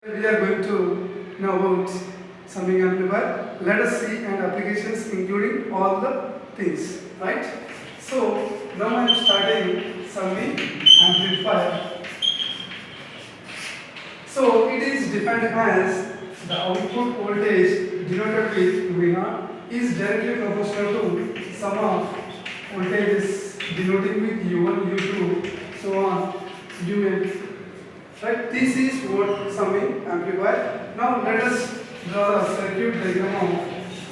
We are going to know about summing amplifier. Let us see and applications including all the things, right? So now I am starting summing amplifier. So it is defined as the output voltage denoted with V0 is directly proportional to sum of voltages denoting with U1, U2, so on, Un. Right, this is what summing amplifier. Now let us draw a circuit diagram of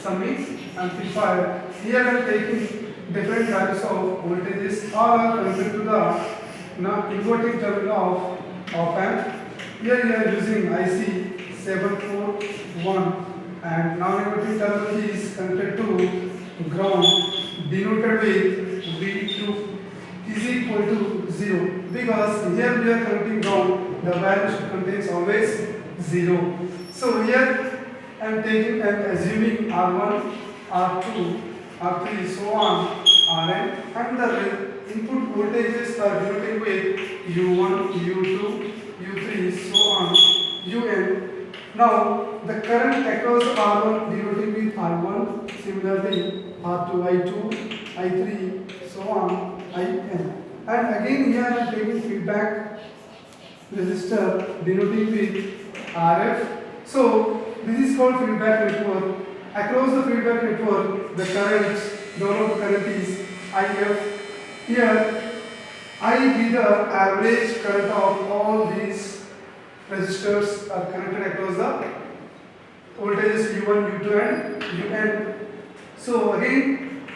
summing amplifier. Here I am taking different values of voltages. All are connected to the inverting terminal of op-amp. Here we are using IC 741 and non-inverting terminal is connected to ground denoted with V2 is equal to 0 because here we are counting down the value should contains always 0. So here I am taking and assuming R1, R2, R3 so on Rn and the input voltages are denoting with U1, U2, U3 so on Un. Now the current across R1 denoting with R1, similarly R2, I2, I3 so on In. And again here I am taking feedback resistor denoting with RF. So this is called feedback network. Across the feedback network, the current, download current is IF. Here I be the average current of all these resistors are connected across the voltages U1, U2 and Un. So again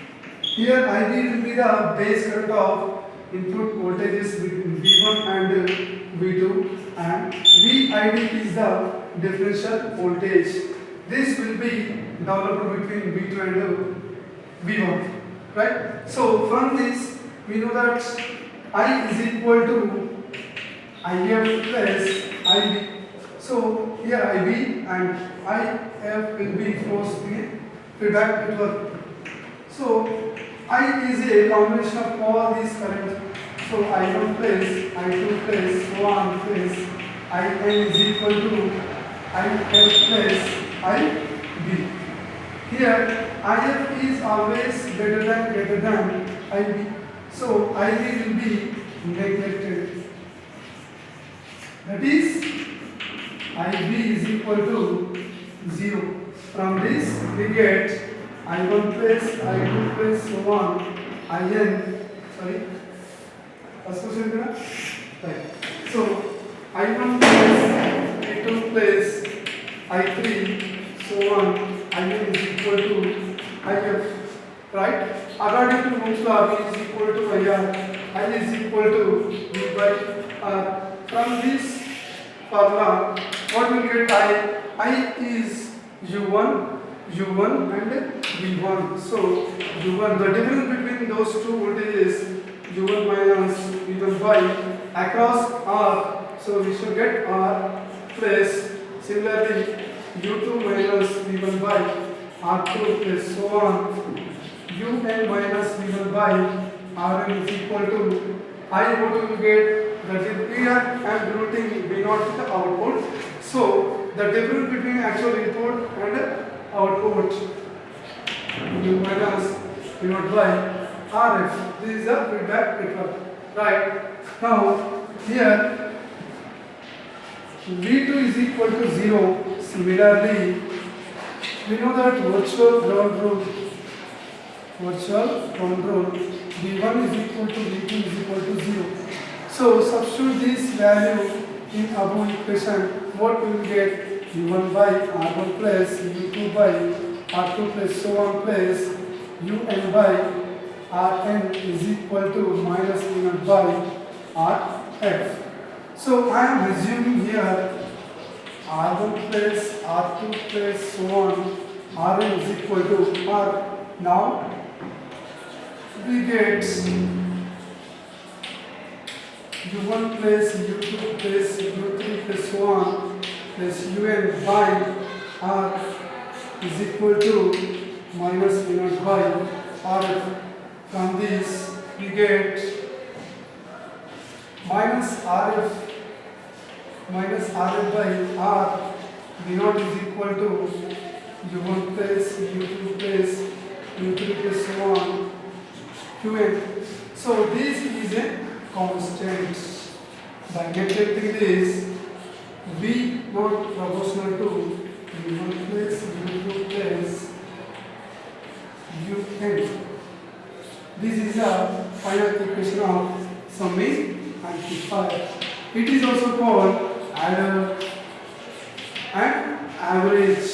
here IB will be the base current of input voltages between V1 and V2 and VID is the differential voltage. This will be developed between V2 and V1, right? So from this we know that I is equal to IF plus IB. So here IB and IF will be forced in feedback network. So I is a combination of all these currents. So I1 plus I2 plus so on plus IN is equal to IF plus IB. Here IF is always greater than IB. So IB will be neglected. That is IB is equal to 0. From this we get I1 plus I2 plus so on IN. Sorry. First question right. So I1 plus I2 plus I3 so on IN is equal to IF. Right? According to Ohm's law, V is equal to IR. I is equal to V by R. From this formula, what will get I? I is U1 and V1. So U1, the difference between those two voltages U1 minus V1 by across R. So we should get R plus similarly U2 minus V1 by R2 plus so on Un minus V1 by Rn is equal to I what will get that is here I am denoting V0 with the output. So the difference between actual input and output U minus V0 by Rf. This is a feedback network. Right. Now here V2 is equal to 0. Similarly, we know that virtual ground rule V1 is equal to V2 is equal to 0. So substitute this value in above equation. What we will get? U1 by R1 plus U2 by R2 plus so on plus Un by Rn is equal to minus V0 by Rf. So I am resuming here R1 plus R2 plus so on Rn is equal to R. Now we get U1 plus U2 plus U3 plus so on plus Un by R is equal to minus V0 by Rf. From this we get minus Rf minus Rf by R V naught is equal to U1 plus U2 plus U3 plus so on Qn. So this is a constant. By neglecting this, V naught proportional to U1 plus U2 plus Un. This is the final equation of summing amplifier. It is also called adder and average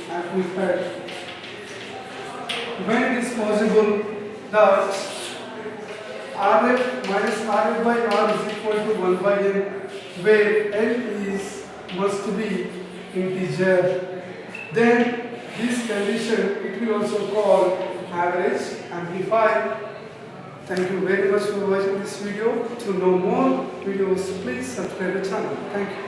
amplifier. When it is possible that Rf minus Rf by R is equal to 1 by n, where n is must be integer, then this condition it will also call average amplifier. Thank you very much for watching this video. To know more videos, please subscribe the channel. Thank you.